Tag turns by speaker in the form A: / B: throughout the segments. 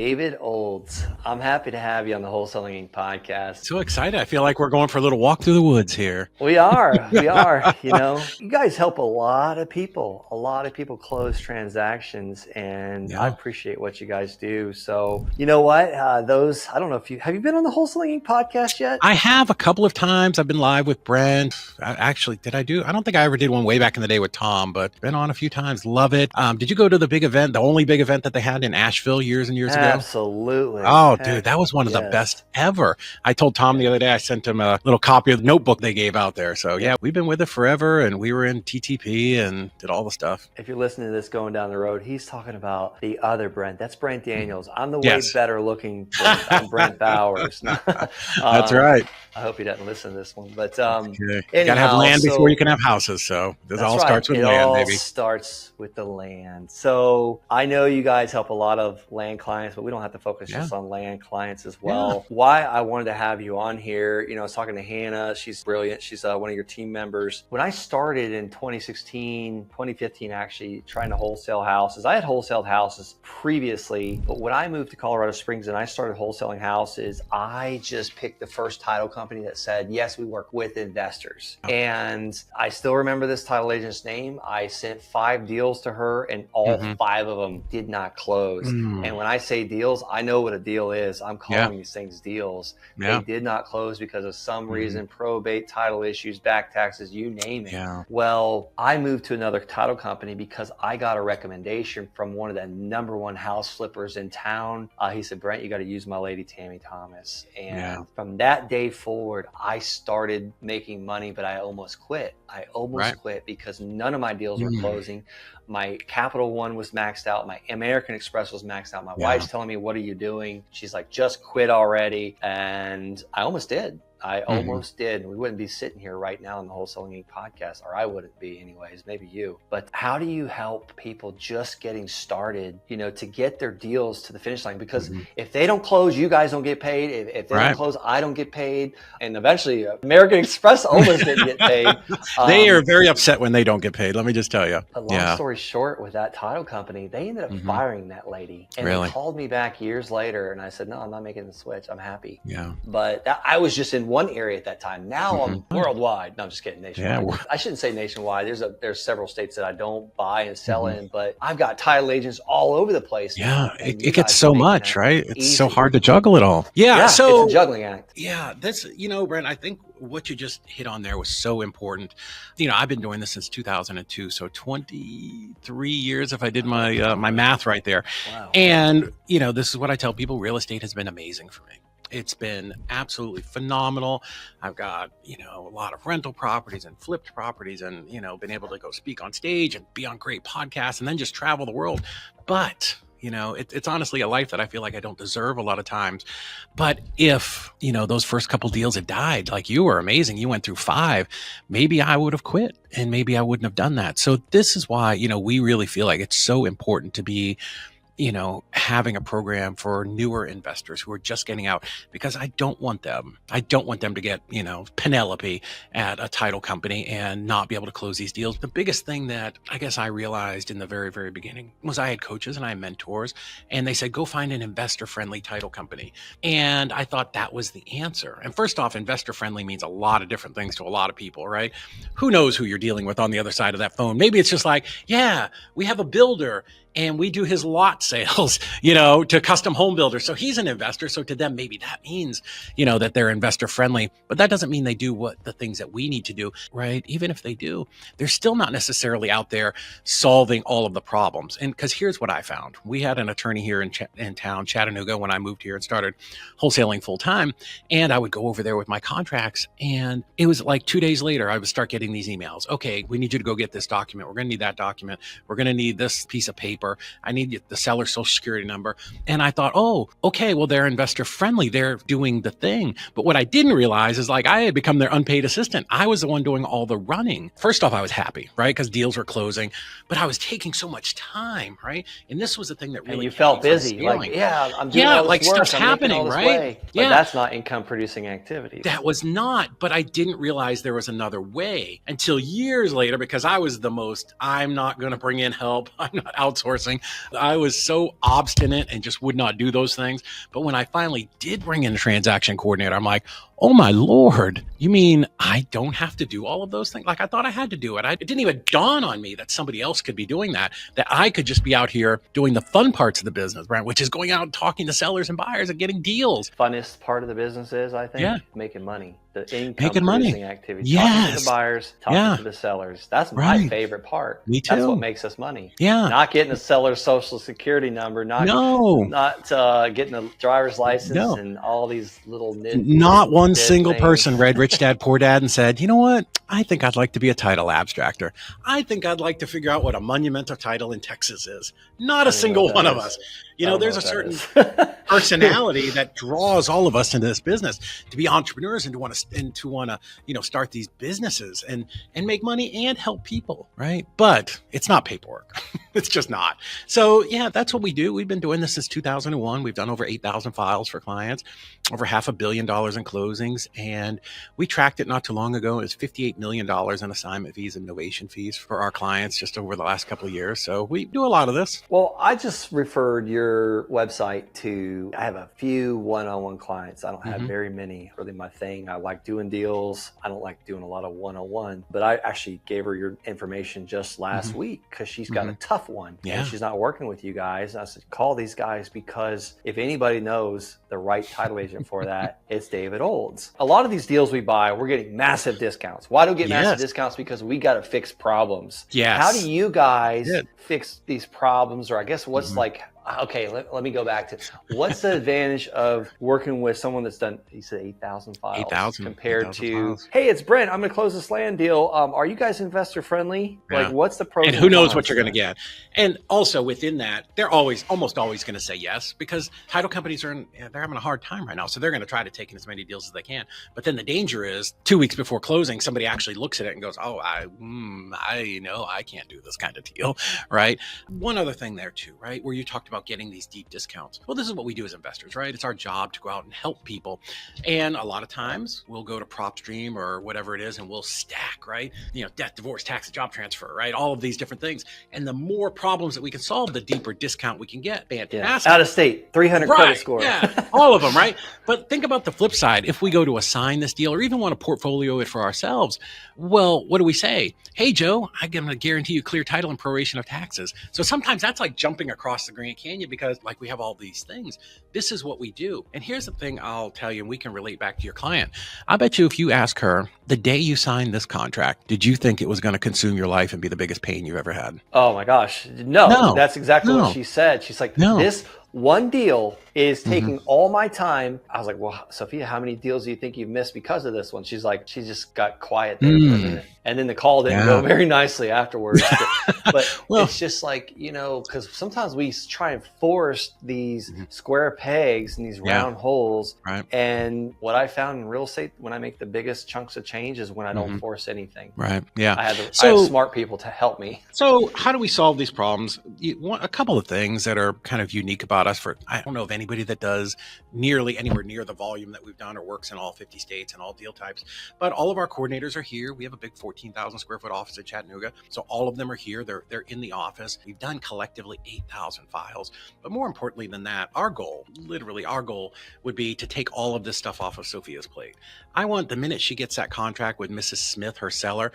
A: David Olds. I'm happy to have you on the Wholesaling Inc. podcast.
B: So excited. I feel like we're going for a little walk through the woods here.
A: We are. You know, you guys help a lot of people close transactions, and I appreciate what you guys do. So, you know what? I don't know if have you been on the Wholesaling Inc. podcast yet?
B: I have a couple of times. I've been live with Brent. Actually, I don't think I ever did one way back in the day with Tom, but been on a few times. Love it. Did you go to the big event, the only big event that they had in Asheville years and years ago?
A: Absolutely.
B: Oh, dude, that was one of the best ever. I told Tom the other day, I sent him a little copy of the notebook they gave out there. So yeah, we've been with it forever, and we were in TTP and did all the stuff.
A: If you're listening to this going down the road, he's talking about the other Brent. That's Brent Daniels. I'm the way better looking Brent. I'm Brent Bowers.
B: That's right.
A: I hope he doesn't listen to this one. But
B: anyhow, you gotta have land before you can have houses. So this all starts with land, baby. It all
A: starts with the land. So I know you guys help a lot of land clients, but we don't have to focus just on land clients as well. Why I wanted to have you on here, you know, I was talking to Hannah. She's brilliant. She's one of your team members. When I started in 2015 actually, trying to wholesale houses, I had wholesaled houses previously, but when I moved to Colorado Springs and I started wholesaling houses, I just picked the first title company that said, yes, we work with investors. And I still remember this title agent's name. I sent 5 deals to her, and all 5 of them did not close. And when I say deals, I know what a deal is. I'm calling these things deals. They did not close because of some reason, probate, title issues, back taxes, you name it. Well, I moved to another title company because I got a recommendation from one of the #1 house flippers in town. He said, Brent, you got to use my lady, Tammy Thomas. And from that day forward, I started making money, but I almost quit. I almost quit because none of my deals were closing. My Capital One was maxed out. My American Express was maxed out. My wife's telling me, what are you doing? She's like, just quit already. And I almost did. I almost did. We wouldn't be sitting here right now on the Wholesaling Inc. podcast, or I wouldn't be anyways, maybe you. But how do you help people just getting started, you know, to get their deals to the finish line? Because if they don't close, you guys don't get paid. If they don't close, I don't get paid. And eventually American Express almost didn't get paid.
B: They are very upset when they don't get paid. Let me just tell you.
A: But long story short, with that title company, they ended up firing that lady. And they called me back years later, and I said, no, I'm not making the switch. I'm happy. But I was just in one area at that time. Now I'm worldwide. No, I'm just kidding. Nationwide. I shouldn't say nationwide. There's several states that I don't buy and sell in, but I've got title agents all over the place.
B: It gets so much, right? It's so hard to juggle it all.
A: So it's a juggling act.
B: That's, you know, Brent, I think what you just hit on there was so important. You know, I've been doing this since 2002, so 23 years if I did my my math right there.
A: Wow.
B: And, you know, this is what I tell people, real estate has been amazing for me. It's been absolutely phenomenal. I've got, you know, a lot of rental properties and flipped properties and, you know, been able to go speak on stage and be on great podcasts and then just travel the world. But, you know, it's honestly a life that I feel like I don't deserve a lot of times. But if, you know, those first couple deals had died, like you were amazing, you went through 5, maybe I would have quit and maybe I wouldn't have done that. So this is why, you know, we really feel like it's so important to be, you know, having a program for newer investors who are just getting out, because I don't want them to get, you know, Penelope at a title company and not be able to close these deals. The biggest thing that I guess I realized in the very, very beginning was I had coaches and I had mentors, and they said, go find an investor-friendly title company. And I thought that was the answer. And first off, investor-friendly means a lot of different things to a lot of people, right? Who knows who you're dealing with on the other side of that phone? Maybe it's just like, yeah, we have a builder and we do his lot sales, you know, to custom home builders. So he's an investor. So to them, maybe that means, you know, that they're investor friendly, but that doesn't mean they do what the things that we need to do, right? Even if they do, they're still not necessarily out there solving all of the problems. And because here's what I found. We had an attorney here in town, Chattanooga, when I moved here and started wholesaling full time. And I would go over there with my contracts. And it was like 2 days later, I would start getting these emails. Okay, we need you to go get this document. We're going to need that document. We're going to need this piece of paper. I need the seller's social security number. And I thought, oh, okay, well, they're investor friendly. They're doing the thing. But what I didn't realize is, like, I had become their unpaid assistant. I was the one doing all the running. First off, I was happy, right? Because deals were closing, but I was taking so much time, right? And this was the thing that really,
A: and you felt busy. Like, I'm doing all this
B: like
A: work.
B: stuff's happening, right?
A: But that's not income producing activity.
B: That was not, but I didn't realize there was another way until years later, because I was I'm not going to bring in help. I'm not outsourcing. embarrassing. I was so obstinate and just would not do those things. But when I finally did bring in a transaction coordinator, I'm like, oh my Lord, you mean I don't have to do all of those things? Like I thought I had to do it. It didn't even dawn on me that somebody else could be doing that I could just be out here doing the fun parts of the business, Brent, which is going out and talking to sellers and buyers and getting deals.
A: Funnest part of the business is, I think, making money. The income producing activity.
B: Yes.
A: Talking to the buyers, talking to the sellers. That's my favorite part.
B: Me too.
A: That's what makes us money.
B: Yeah.
A: Not getting a seller's social security number, not getting a driver's license and all these little
B: not one single person read Rich Dad Poor Dad and said, you know what? I think I'd like to be a title abstractor. I think I'd like to figure out what a monumental title in Texas is. Not a single one of us. You know, there's a certain personality that draws all of us into this business to be entrepreneurs and to want to, you know, start these businesses and make money and help people, right? But it's not paperwork. It's just not. So yeah, that's what we do. We've been doing this since 2001. We've done over 8,000 files for clients, over $500 million in closings. And we tracked it not too long ago. It was $58 million in assignment fees and novation fees for our clients just over the last couple of years. So we do a lot of this.
A: Well, I just referred your website to, I have a few one-on-one clients. I don't have very many, really my thing. I like doing deals. I don't like doing a lot of one-on-one, but I actually gave her your information just last week because she's got a tough one.
B: Yeah.
A: And she's not working with you guys. And I said, call these guys because if anybody knows the right title agent for that, it's David Olds. A lot of these deals we buy, we're getting massive discounts. Why do we get massive discounts? Because we got to fix problems.
B: Yes.
A: How do you guys fix these problems? Or I guess what's like, okay, let me go back to what's the advantage of working with someone that's done, you said 8,000 files
B: 8,000
A: compared to,
B: files.
A: Hey, it's Brent, I'm going to close this land deal. Are you guys investor friendly?
B: Yeah.
A: Like what's the pros
B: and who knows what you're going to get? And also within that, they're almost always going to say yes, because title companies they're having a hard time right now. So they're going to try to take in as many deals as they can. But then the danger is 2 weeks before closing, somebody actually looks at it and goes, oh, I can't do this kind of deal, right? One other thing there too, right? Where you talked about getting these deep discounts. Well, this is what we do as investors, right? It's our job to go out and help people. And a lot of times we'll go to PropStream or whatever it is and we'll stack, right? You know, death, divorce, tax, job transfer, right? All of these different things. And the more problems that we can solve, the deeper discount we can get. Fantastic.
A: Yeah. Out of state, 300 credit score.
B: Yeah, all of them, right? But think about the flip side. If we go to assign this deal or even want to portfolio it for ourselves, well, what do we say? Hey, Joe, I'm going to guarantee you clear title and proration of taxes. So sometimes that's like jumping across the Grand Canyon because like we have all these things. This is what we do. And here's the thing I'll tell you, and we can relate back to your client. I bet you if you ask her, the day you signed this contract, did you think it was going to consume your life and be the biggest pain you've ever had?
A: Oh my gosh. No. That's exactly what she said. She's like, this one deal is taking all my time. I was like, well, Sophia, how many deals do you think you've missed because of this one? She's like, she just got quiet there for a minute. And then the call didn't go very nicely afterwards. But it's just like, you know, because sometimes we try and force these square pegs and these round holes.
B: Right.
A: And what I found in real estate, when I make the biggest chunks of change is when I don't force anything.
B: Right. Yeah.
A: I have smart people to help me.
B: So how do we solve these problems? A couple of things that are kind of unique about us. I don't know of anybody that does nearly anywhere near the volume that we've done or works in all 50 states and all deal types. But all of our coordinators are here. We have a big 14,000 square foot office in Chattanooga. So all of them are here. They're in the office. We've done collectively 8,000 files. But more importantly than that, our goal would be to take all of this stuff off of Sophia's plate. I want the minute she gets that contract with Mrs. Smith, her seller,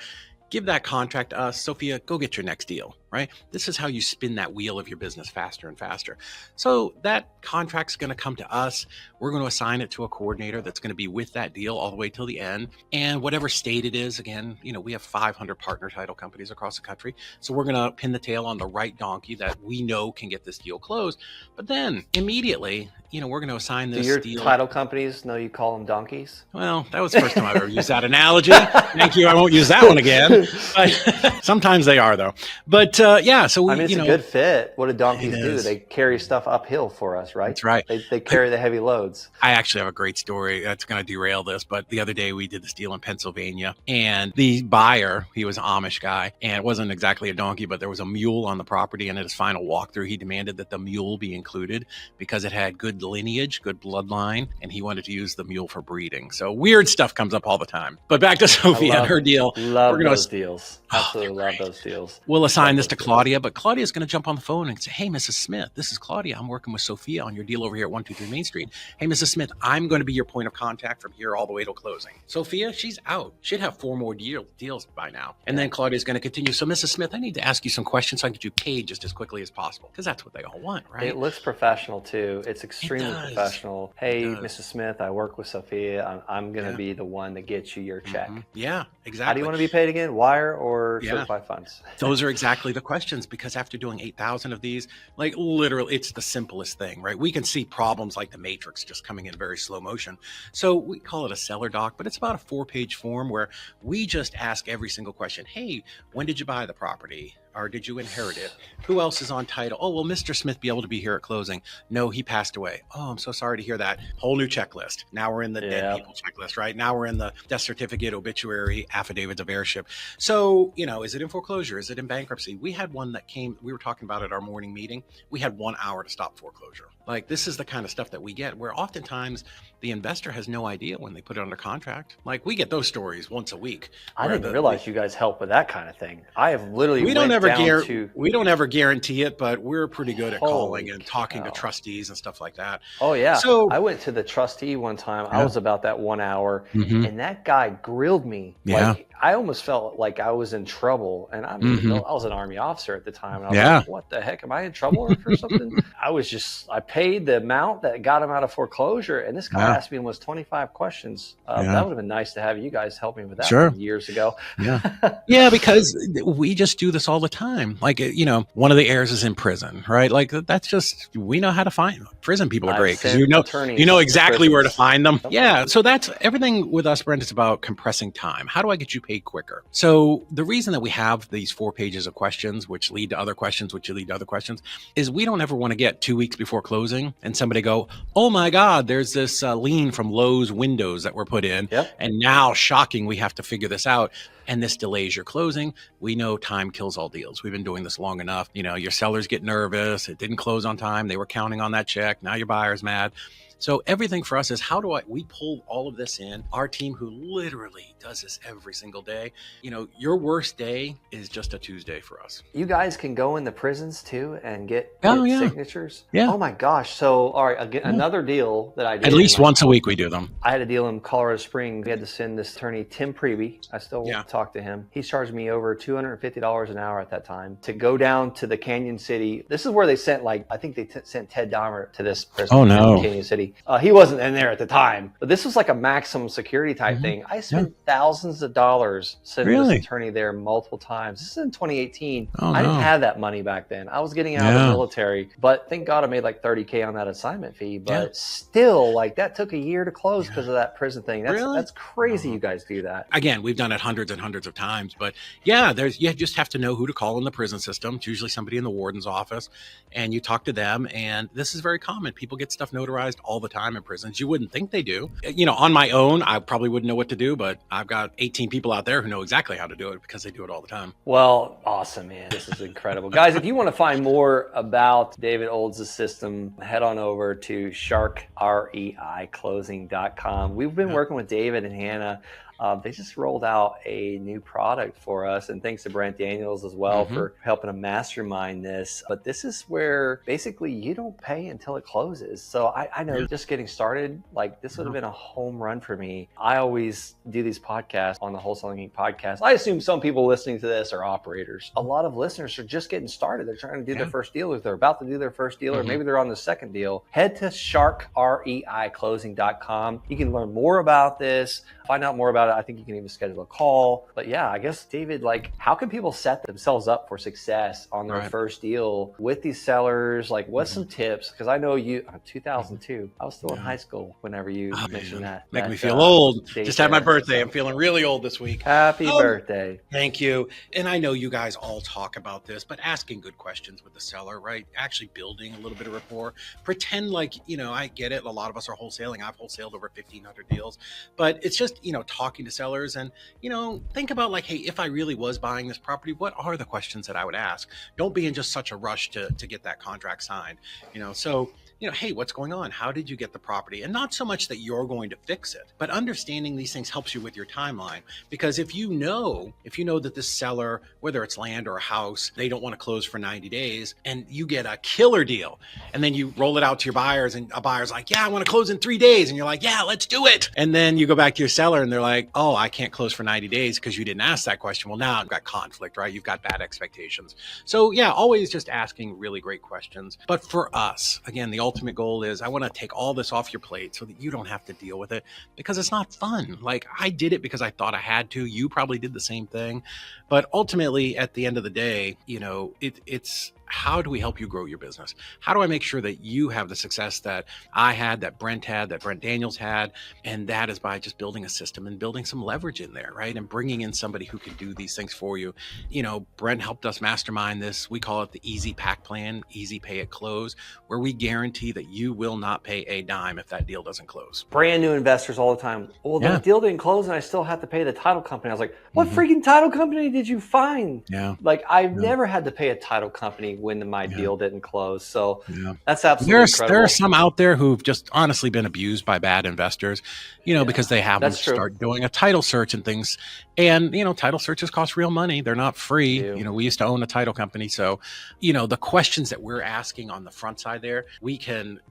B: give that contract to us. Sophia, go get your next deal, right? This is how you spin that wheel of your business faster and faster. So that contract's going to come to us. We're going to assign it to a coordinator that's going to be with that deal all the way till the end. And whatever state it is, again, you know, we have 500 partner title companies across the country. So we're going to pin the tail on the right donkey that we know can get this deal closed. But then immediately, you know, we're going to assign this deal.
A: Do your title companies know you call them donkeys?
B: Well, that was the first time I've ever used that analogy. Thank you. I won't use that one again. But sometimes they are, though. But so we,
A: it's a good fit. What do donkeys do? They carry stuff uphill for us, right?
B: That's right.
A: They carry the heavy loads.
B: I actually have a great story that's going to derail this, but the other day we did this deal in Pennsylvania, and the buyer, he was an Amish guy, and it wasn't exactly a donkey, but there was a mule on the property, and at his final walkthrough, he demanded that the mule be included because it had good lineage, good bloodline, and he wanted to use the mule for breeding. So weird stuff comes up all the time. But back to Sophia and her deal.
A: Love those deals. Absolutely love those deals.
B: We'll assign this to Claudia, but Claudia's going to jump on the phone and say, hey, Mrs. Smith, this is Claudia. I'm working with Sophia on your deal over here at 123 Main Street. Hey, Mrs. Smith, I'm going to be your point of contact from here all the way till closing. Sophia, she's out. She'd have 4 more deals by now. And then Claudia's going to continue. So, Mrs. Smith, I need to ask you some questions so I can get you paid just as quickly as possible, because that's what they all want, right?
A: It looks professional too. It's extremely professional. Hey, Mrs. Smith, I work with Sophia. I'm going to be the one that gets you your check.
B: Yeah, exactly.
A: How do you want to be paid again? Wire or certified funds?
B: Those are exactly the questions, because after doing 8,000 of these, like literally, it's the simplest thing, right? We can see problems like the Matrix just coming in very slow motion. So we call it a seller doc, but it's about a 4-page form where we just ask every single question. Hey, when did you buy the property? Or did you inherit it? Who else is on title? Oh, will Mr. Smith be able to be here at closing? No, he passed away. Oh, I'm so sorry to hear that. Whole new checklist. Now we're in the dead people checklist, right? Now we're in the death certificate, obituary, affidavits of heirship. So, is it in foreclosure? Is it in bankruptcy? We had one that came, we were talking about at our morning meeting. We had 1 hour to stop foreclosure. Like, this is the kind of stuff that we get, where oftentimes the investor has no idea when they put it under contract. Like, we get those stories once a week.
A: I didn't realize you guys help with that kind of thing. I have literally
B: we don't ever guarantee it, but we're pretty good at calling and talking to trustees and stuff like that.
A: Oh yeah. So I went to the trustee one time. I was about that 1 hour, and that guy grilled me. Like, I almost felt like I was in trouble, and I was an Army officer at the time. And I was like, what the heck? Am I in trouble or something? I paid the amount that got him out of foreclosure, and this guy asked me almost 25 questions. That would have been nice to have you guys help me with that years ago.
B: Yeah, because we just do this all the time. Like, one of the heirs is in prison, right? Like, that's just, we know how to find them. Prison people are great because you know exactly where to find them. Yeah. So that's everything with us, Brent. It's about compressing time. How do I get you paid quicker? So the reason that we have these 4 pages of questions, which lead to other questions, which lead to other questions, is we don't ever want to get 2 weeks before closing and somebody go, oh my God, there's this lien from Lowe's windows that were put in. And now, shocking, we have to figure this out. And this delays your closing. We know time kills all deals. We've been doing this long enough. Your sellers get nervous. It didn't close on time. They were counting on that check. Now your buyer's mad. So everything for us is, we pull all of this in. Our team, who literally does this every single day, your worst day is just a Tuesday for us.
A: You guys can go in the prisons too and get signatures. Oh my gosh. So, all right, again, another deal that I did.
B: At least once a week we do them.
A: I had a deal in Colorado Springs. We had to send this attorney, Tim Preby. I still talk to him. He charged me over $250 an hour at that time to go down to the Canyon City. This is where they sent, I think they sent Ted Dahmer to this prison in Canyon City. He wasn't in there at the time, but this was like a maximum security type thing. I spent thousands of dollars sending this attorney there multiple times. This is in 2018. I didn't have that money back then. I was getting out of the military, but thank God I made like $30K on that assignment fee. But still, that took a year to close because of that prison thing. That's crazy. You guys do that.
B: Again, we've done it hundreds and hundreds of times, but you just have to know who to call in the prison system. It's usually somebody in the warden's office, and you talk to them. And this is very common. People get stuff notarized all the time in prisons. You wouldn't think they do. On my own, I probably wouldn't know what to do, but I've got 18 people out there who know exactly how to do it because they do it all the time.
A: Well, awesome, man. This is incredible. Guys, if you want to find more about David Olds' system, head on over to sharkreiclosing.com. We've been working with David and Hannah. They just rolled out a new product for us, and thanks to Brent Daniels as well for helping to mastermind this. But this is where basically you don't pay until it closes. So I know just getting started, this would have been a home run for me. I always do these podcasts on the Wholesaling Inc. podcast. I assume some people listening to this are operators. A lot of listeners are just getting started. They're trying to do their first deal, or they're about to do their first deal, or maybe they're on the second deal. Head to sharkreiclosing.com. You can learn more about this, find out more about it. I think you can even schedule a call. But yeah, I guess, David, how can people set themselves up for success on their first deal with these sellers? What's some tips? Because I know 2002, I was still in high school whenever you mentioned that.
B: Make me feel old. Just had my birthday. I'm feeling really old this week.
A: Happy birthday.
B: Thank you. And I know you guys all talk about this, but asking good questions with the seller, right? Actually building a little bit of rapport. Pretend I get it. A lot of us are wholesaling. I've wholesaled over 1,500 deals, but it's just, talking to sellers and, think about hey, if I really was buying this property, what are the questions that I would ask? Don't be in just such a rush to get that contract signed, so hey, what's going on? How did you get the property? And not so much that you're going to fix it, but understanding these things helps you with your timeline. Because if you know that this seller, whether it's land or a house, they don't want to close for 90 days, and you get a killer deal, and then you roll it out to your buyers, and a buyer's like, yeah, I want to close in 3 days. And you're like, yeah, let's do it. And then you go back to your seller and they're like, oh, I can't close for 90 days because you didn't ask that question. Well, now I've got conflict, right? You've got bad expectations. So yeah, always just asking really great questions. But for us, again, the ultimate goal is I want to take all this off your plate so that you don't have to deal with it, because it's not fun. Like, I did it because I thought I had to. You probably did the same thing. But ultimately, at the end of the day, it's how do we help you grow your business? How do I make sure that you have the success that I had, that Brent had, that Brent Daniels had? And that is by just building a system and building some leverage in there, right? And bringing in somebody who can do these things for you. Brent helped us mastermind this. We call it the Easy Pack Plan, Easy Pay at Close, where we guarantee that you will not pay a dime if that deal doesn't close.
A: Brand new investors all the time. Well, the deal didn't close and I still have to pay the title company. I was like, what freaking title company did you find?
B: Yeah.
A: Like, I've never had to pay a title company when my deal didn't close. So that's absolutely incredible.
B: There are some out there who've just honestly been abused by bad investors, because they have them start doing a title search and things. And, title searches cost real money. They're not free. We used to own a title company. So, the questions that we're asking on the front side there,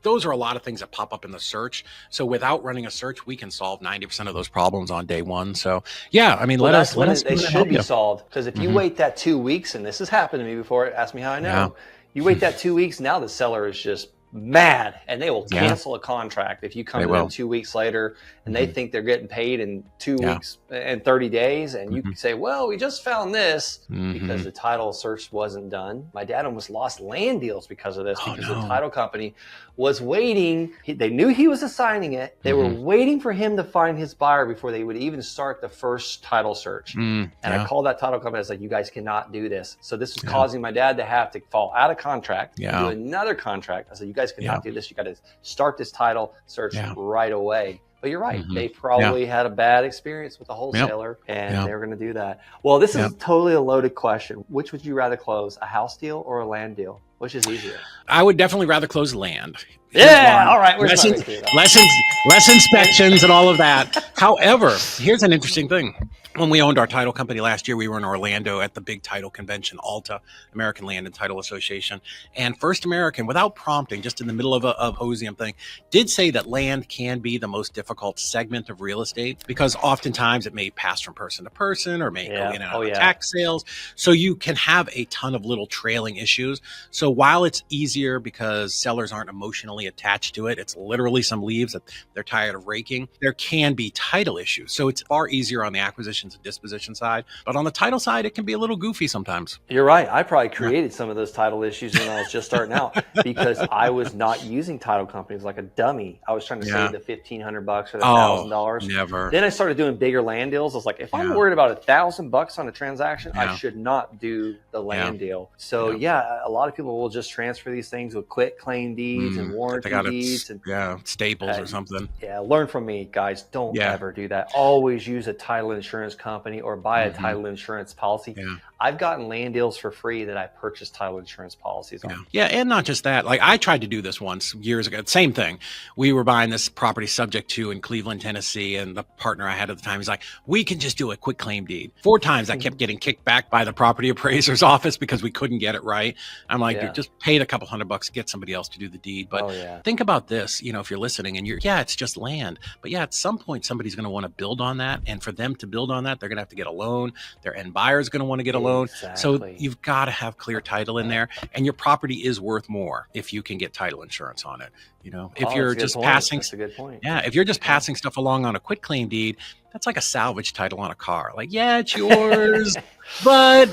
B: those are a lot of things that pop up in the search. So without running a search, we can solve 90% of those problems on day one. So yeah, I mean, let us
A: they should be solved. Because if you wait that 2 weeks, and this has happened to me before, ask me how I know. You wait that 2 weeks, now the seller is just mad, and they will cancel a contract if you come to them 2 weeks later and they think they're getting paid in 2 weeks and 30 days, and you can say, well, we just found this because the title search wasn't done. My dad almost lost land deals because of this, because the title company was waiting. They knew he was assigning it. They were waiting for him to find his buyer before they would even start the first title search. And I called that title company. I was like, you guys cannot do this. So this was causing my dad to have to fall out of contract, do another contract. I said, you guys cannot do this. You got to start this title search right away. But you're right. They probably had a bad experience with the wholesaler, and they were going to do that. Well, this is totally a loaded question. Which would you rather close, a house deal or a land deal? Which is easier?
B: I would definitely rather close land.
A: All right.
B: Less inspections and all of that. However, here's an interesting thing. When we owned our title company last year, we were in Orlando at the big title convention, ALTA, American Land and Title Association. And First American, without prompting, just in the middle of a Hosium thing, did say that land can be the most difficult segment of real estate, because oftentimes it may pass from person to person or may go in and out of tax sales. So you can have a ton of little trailing issues. So while it's easier because sellers aren't emotionally attached to it, it's literally some leaves that they're tired of raking, there can be title issues. So it's far easier on the acquisitions and disposition side. But on the title side, it can be a little goofy sometimes.
A: You're right. I probably created some of those title issues when I was just starting out, because I was not using title companies like a dummy. I was trying to save the $1,500 or the $1,000.
B: Never.
A: Then I started doing bigger land deals. I was like, if I'm worried about $1,000 on a transaction, I should not do the land deal. So a lot of people will just transfer these things with quit claim deeds and warranty deeds and
B: Staples or something.
A: Learn from me, guys. Don't ever do that. Always use a title insurance company or buy a title insurance policy. I've gotten land deals for free that I purchased title insurance policies on.
B: And not just that. Like, I tried to do this once years ago. Same thing. We were buying this property subject to in Cleveland, Tennessee, and the partner I had at the time, he's like, we can just do a quick claim deed. 4 times I kept getting kicked back by the property appraiser's office because we couldn't get it right. I'm like, dude, just paid a couple $100 to get somebody else to do the deed. But think about this, if you're listening and it's just land. But at some point, somebody's going to want to build on that. And for them to build on that, they're going to have to get a loan. Their end buyer is going to want to get a loan. So you've got to have clear title in there, and your property is worth more if you can get title insurance on it. If you're just passing,
A: that's a good point.
B: If you're just passing stuff along on a quit claim deed, that's like a salvage title on a car. Like, it's yours, but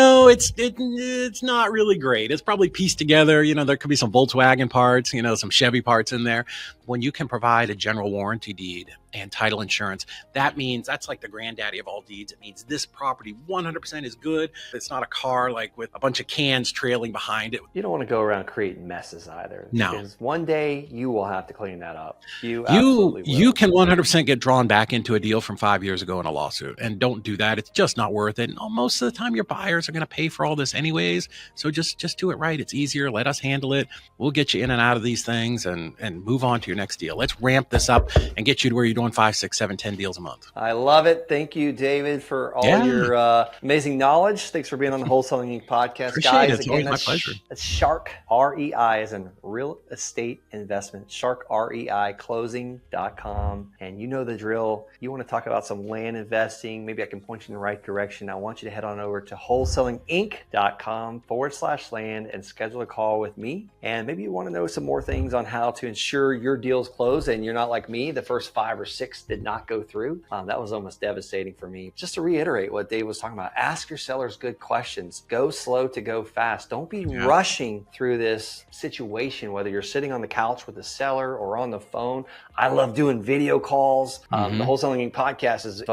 B: it's not really great. It's probably pieced together. There could be some Volkswagen parts, some Chevy parts in there. When you can provide a general warranty deed and title insurance, that means that's like the granddaddy of all deeds. It means this property 100% is good. It's not a car like with a bunch of cans trailing behind it.
A: You don't want to go around creating messes either.
B: No.
A: Because one day you will have to clean that up. You absolutely will.
B: You can 100% get drawn back back into a deal from 5 years ago in a lawsuit. And don't do that. It's just not worth it. And most of the time your buyers are going to pay for all this anyways. So just do it right. It's easier. Let us handle it. We'll get you in and out of these things and move on to your next deal. Let's ramp this up and get you to where you're doing 5, 6, 7, 10 deals a month.
A: I love it. Thank you, David, for all your amazing knowledge. Thanks for being on the Wholesaling Inc. podcast.
B: Appreciate
A: Guys,
B: it. It's always my pleasure.
A: That's Shark, REI, as in real estate investment, sharkrei.closing.com. And you know the drill. You want to talk about some land investing, maybe I can point you in the right direction. I want you to head on over to wholesalinginc.com/land and schedule a call with me. And maybe you want to know some more things on how to ensure your deals close and you're not like me. The first 5 or 6 did not go through. That was almost devastating for me. Just to reiterate what Dave was talking about, ask your sellers good questions. Go slow to go fast. Don't be rushing through this situation, whether you're sitting on the couch with the seller or on the phone. I love doing video calls. The Wholesaling Inc. podcast is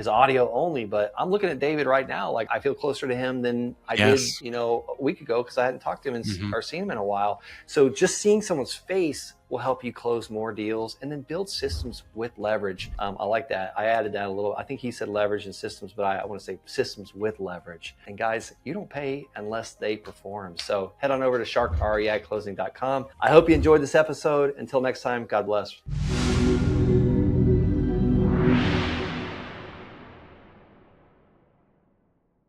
A: audio only, but I'm looking at David right now. Like I feel closer to him than I did, a week ago because I hadn't talked to him or seen him in a while. So just seeing someone's face will help you close more deals and then build systems with leverage. I like that. I added that a little. I think he said leverage and systems, but I want to say systems with leverage. And guys, you don't pay unless they perform. So head on over to sharkrei.closing.com. I hope you enjoyed this episode. Until next time, God bless.